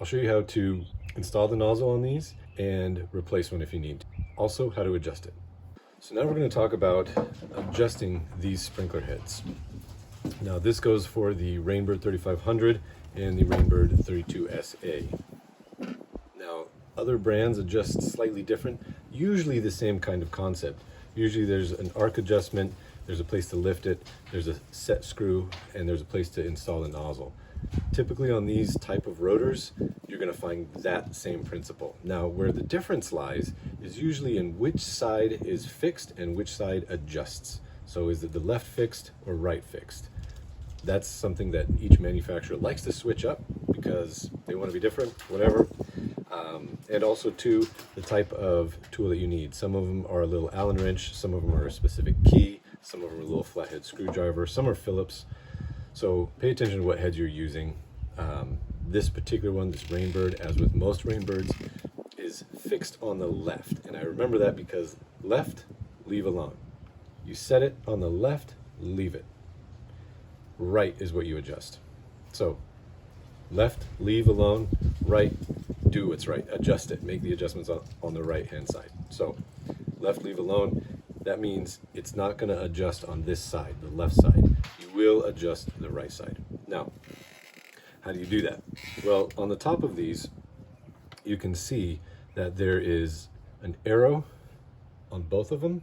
I'll show you how to install the nozzle on these and replace one if you need to. Also, how to adjust it. So now we're going to talk about adjusting these sprinkler heads. Now this goes for the Rainbird 3500 and the Rainbird 32SA. Now other brands adjust slightly different, usually the same kind of concept. Usually there's an arc adjustment, there's a place to lift it, there's a set screw, and there's a place to install the nozzle. Typically on these type of rotors, you're going to find that same principle. Now where the difference lies is usually in which side is fixed and which side adjusts. So is it the left fixed or right fixed? That's something that each manufacturer likes to switch up because they want to be different, whatever. And also too, the type of tool that you need. Some of them are a little Allen wrench, some of them are a specific key, some of them are a little flathead screwdriver, some are Phillips. So pay attention to what heads you're using. This particular one, this Rainbird, as with most Rainbirds, is fixed on the left. And I remember that because left, leave alone. You set it on the left, leave it. Right is what you adjust. So left, leave alone. Right, do what's right. Adjust it. Make the adjustments on the right hand side. So left, leave alone. That means it's not going to adjust on this side, the left side. You will adjust the right side. Now, how do you do that? Well, on the top of these, you can see that there is an arrow on both of them.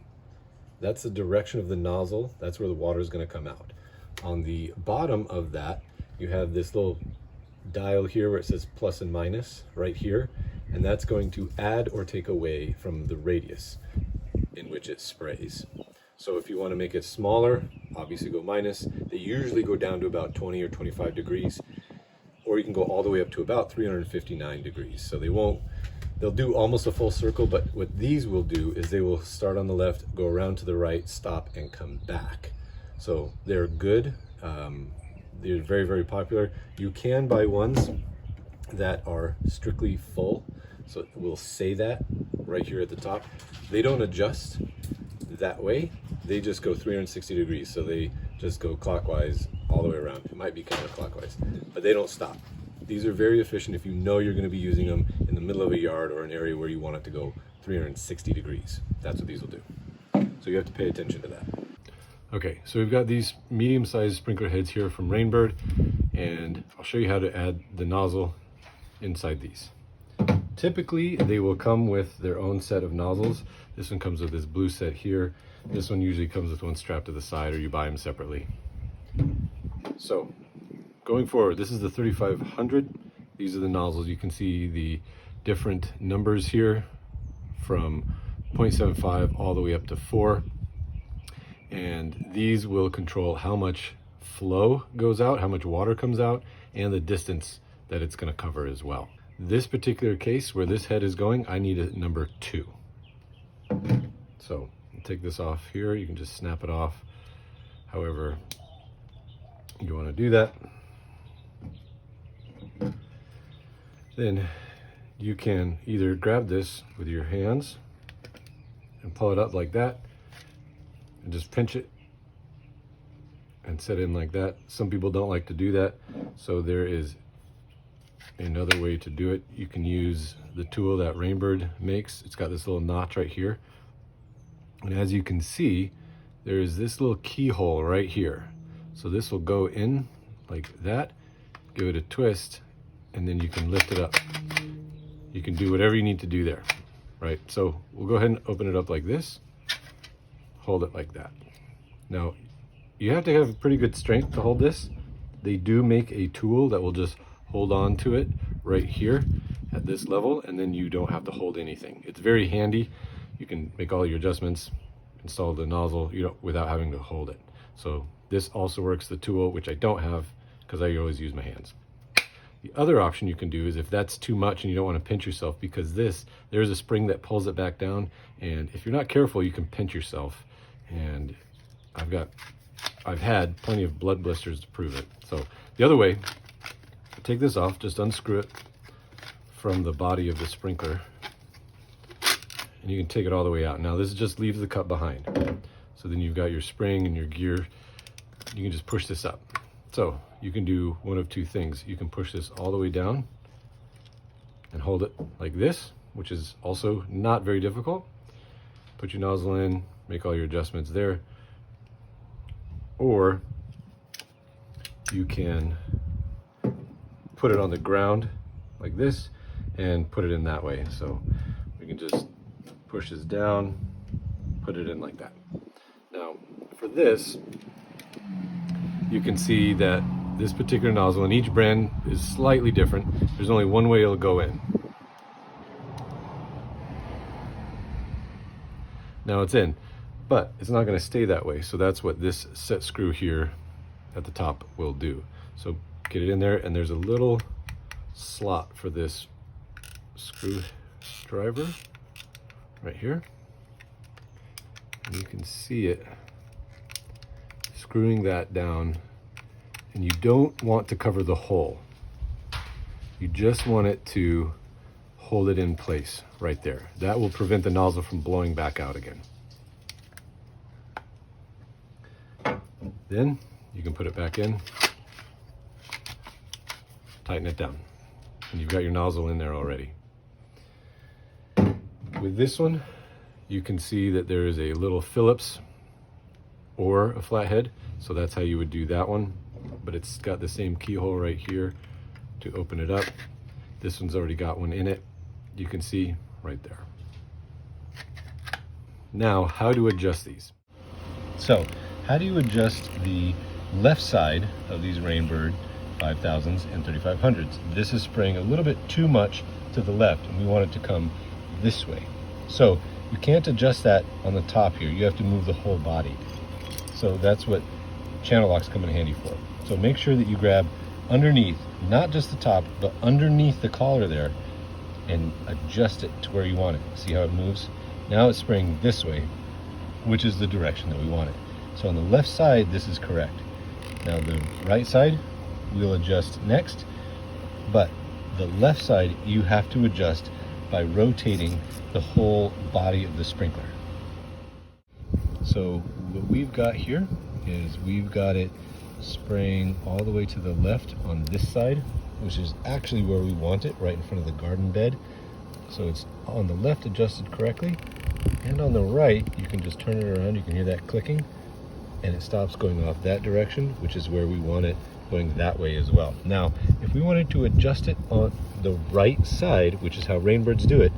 That's the direction of the nozzle. That's where the water is going to come out. On the bottom of that, you have this little dial here where it says plus and minus right here, and that's going to add or take away from the radius in which it sprays. So if you want to make it smaller, obviously go minus. They usually go down to about 20 or 25 degrees, or you can go all the way up to about 359 degrees. So they'll do almost a full circle, but what these will do is they will start on the left, go around to the right, stop, and come back. So they're good. They're very, very popular. You can buy ones that are strictly full. So it will say that right here at the top. They don't adjust that way. They just go 360 degrees. So they just go clockwise all the way around. It might be counterclockwise, but they don't stop. These are very efficient if you know you're going to be using them in the middle of a yard or an area where you want it to go 360 degrees. That's what these will do. So you have to pay attention to that. Okay, so we've got these medium-sized sprinkler heads here from Rainbird, and I'll show you how to add the nozzle inside these. Typically, they will come with their own set of nozzles. This one comes with this blue set here. This one usually comes with one strapped to the side, or you buy them separately. So, going forward, this is the 3500. These are the nozzles. You can see the different numbers here from 0.75 all the way up to 4. And these will control how much flow goes out, how much water comes out, and the distance that it's going to cover as well. This particular case where this head is going, I need a number 2. So I'll take this off here. You can just snap it off however you want to do that. Then you can either grab this with your hands and pull it up like that, and just pinch it and set it in like that. Some people don't like to do that, so there is another way to do it. You can use the tool that Rainbird makes. It's got this little notch right here, and as you can see, there is this little keyhole right here. So this will go in like that, give it a twist, and then you can lift it up. You can do whatever you need to do there, right? So we'll go ahead and open it up like this. Hold it like that. Now, you have to have pretty good strength to hold this. They do make a tool that will just hold on to it right here at this level, and then you don't have to hold anything. It's very handy. You can make all your adjustments, install the nozzle, without having to hold it. So this also works, the tool, which I don't have because I always use my hands. The other option you can do is if that's too much and you don't want to pinch yourself, because there's a spring that pulls it back down, and if you're not careful, you can pinch yourself. And I've had plenty of blood blisters to prove it. So the other way, take this off, just unscrew it from the body of the sprinkler, and you can take it all the way out. Now this just leaves the cup behind. So then you've got your spring and your gear. You can just push this up. So you can do one of two things. You can push this all the way down and hold it like this, which is also not very difficult. Put your nozzle in, make all your adjustments there. Or you can put it on the ground like this and put it in that way. So we can just push this down, put it in like that. Now for this, you can see that this particular nozzle, and each brand is slightly different. There's only one way it'll go in. Now it's in, but it's not going to stay that way. So that's what this set screw here at the top will do. So get it in there, and there's a little slot for this screwdriver right here. And you can see it screwing that down, and you don't want to cover the hole. You just want it to hold it in place right there. That will prevent the nozzle from blowing back out again. Then you can put it back in, tighten it down, and you've got your nozzle in there already. With this one, you can see that there is a little Phillips or a flathead, so that's how you would do that one, but it's got the same keyhole right here to open it up. This one's already got one in it. You can see right there. Now, how to adjust these. So, how do you adjust the left side of these Rainbird 5000s and 3500s? This is spraying a little bit too much to the left, and we want it to come this way. So, you can't adjust that on the top here. You have to move the whole body. So that's what channel locks come in handy for. So make sure that you grab underneath, not just the top, but underneath the collar there, and adjust it to where you want it. See how it moves? Now it's spraying this way, which is the direction that we want it. So on the left side, this is correct. Now the right side, we'll adjust next, but the left side, you have to adjust by rotating the whole body of the sprinkler. So what we've got here is we've got it spraying all the way to the left on this side, which is actually where we want it, right in front of the garden bed. So it's on the left adjusted correctly, and on the right you can just turn it around. You can hear that clicking, and it stops going off that direction, which is where we want it going that way as well. Now if we wanted to adjust it on the right side, which is how Rainbirds do it,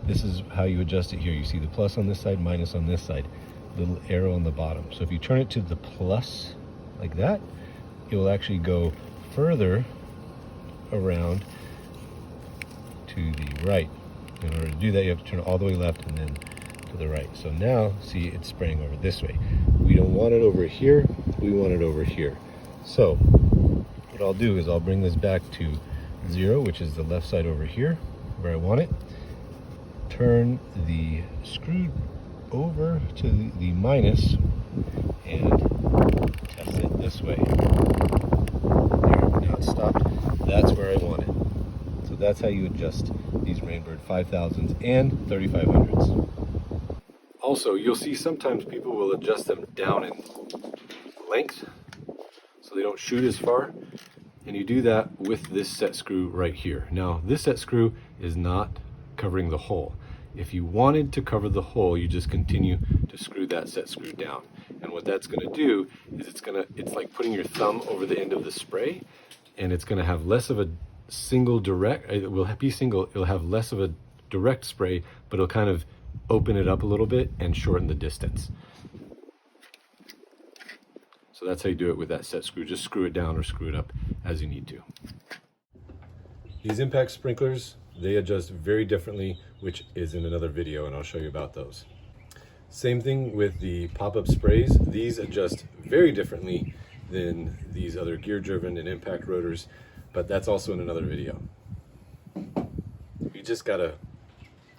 this is how you adjust it here. You see the plus on this side, minus on this side, little arrow on the bottom. So if you turn it to the plus like that, it will actually go further around to the right. In order to do that, you have to turn it all the way left and then to the right. So now, see, it's spraying over this way. We don't want it over here, we want it over here. So what I'll do is I'll bring this back to 0, which is the left side over here, where I want it. Turn the screw over to the minus and test it this way. There, now it's stopped. That's where I want it. So that's how you adjust these Rainbird 5000s and 3500s. Also, you'll see sometimes people will adjust them down in length so they don't shoot as far. And you do that with this set screw right here. Now, this set screw is not covering the hole. If you wanted to cover the hole, you just continue to screw that set screw down. And what that's going to do is it's like putting your thumb over the end of the spray, and it's going to have less of a single direct, it will be single, it'll have less of a direct spray, but it'll kind of open it up a little bit and shorten the distance. So that's how you do it with that set screw. Just screw it down or screw it up as you need to. These impact sprinklers, they adjust very differently, which is in another video, and I'll show you about those. Same thing with the pop-up sprays. These adjust very differently than these other gear-driven and impact rotors, but that's also in another video. You just gotta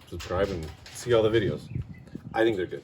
subscribe and see all the videos. I think they're good.